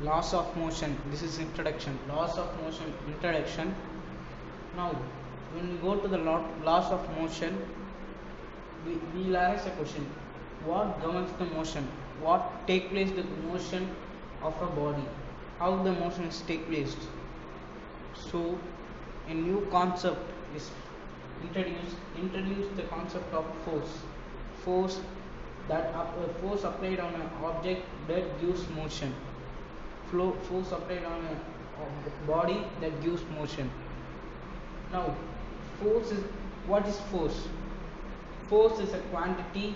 Laws of motion. This is introduction. Laws of motion introduction. Now when we go to the laws of motion, we will ask a question: what governs the motion? What take place the motion of a body? How the motions take place? So a new concept is introduced the concept of force. Force force applied on an object that gives motion. Force applied on a body that gives motion. Now what is force? Force is a quantity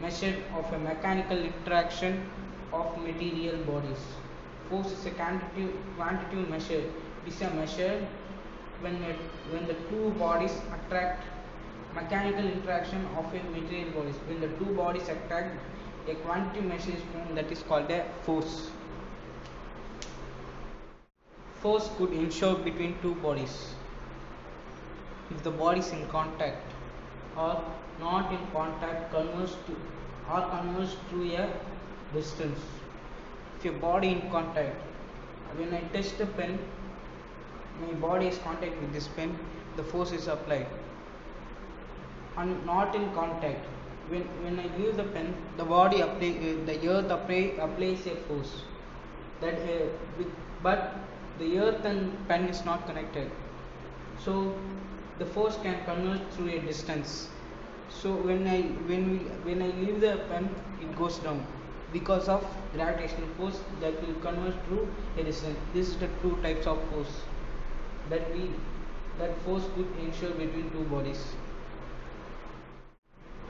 measured of a mechanical interaction of material bodies. Force is a quantitative measure. It is a measure when the two bodies attract mechanical interaction of a material bodies. When the two bodies attract, a quantity measure is formed that is called a force. Force could ensure between two bodies if the bodies in contact or not in contact converge through a distance. If your body in contact, when I touch the pen, my body is contact with this pen, the force is applied. And not in contact, when I use the pen, the body applies a force. But the earth and pen is not connected, so the force can converge through a distance. So when I leave the pen, it goes down because of gravitational force that will converge through a distance. This is the two types of force that force could ensure between two bodies.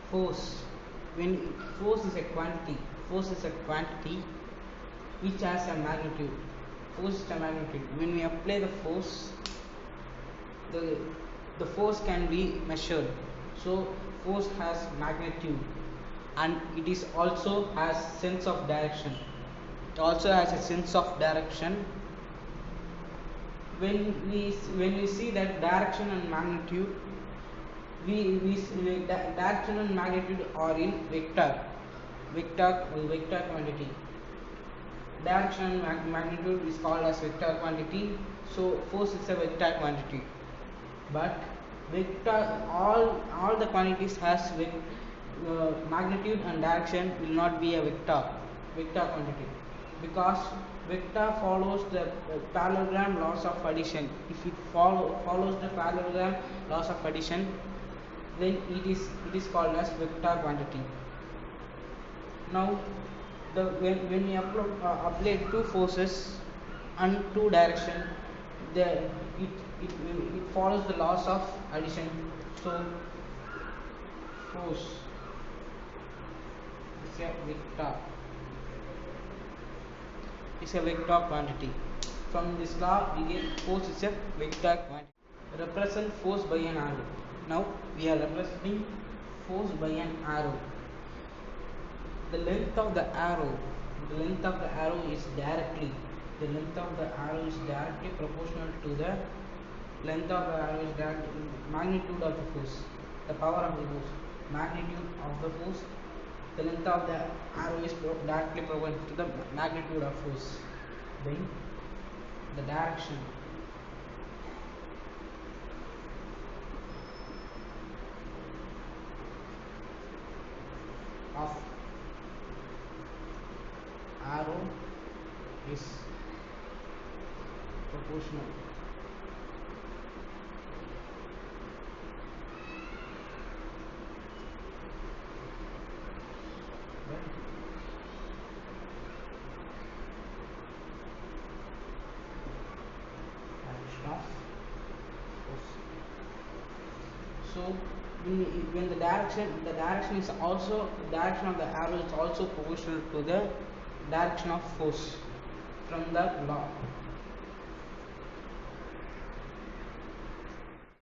Force is a quantity. Force is a quantity which has a magnitude. Force is a magnitude. When we apply the force, the force can be measured. So force has magnitude, and it is also has sense of direction. It also has a sense of direction. When we see that direction and magnitude, direction and magnitude are in vector quantity. Direction and magnitude is called as vector quantity. So force is a vector quantity, but all the quantities has magnitude and direction will not be a vector quantity, because vector follows the parallelogram laws of addition. If it follows the parallelogram laws of addition, then it is called as vector quantity. Now when we apply two forces and two direction, it follows the laws of addition. So force is a vector quantity. From this law we get force is a vector quantity. Represent force by an arrow. Now we are representing force by an arrow. The length of the arrow is directly proportional to the length of the arrow is magnitude of the force, the power of the force, magnitude of the force. The length of the arrow is directly proportional to the magnitude of force. Then the direction of arrow is proportional direction of force. So when the direction of the arrow is also proportional to the direction of force from the law.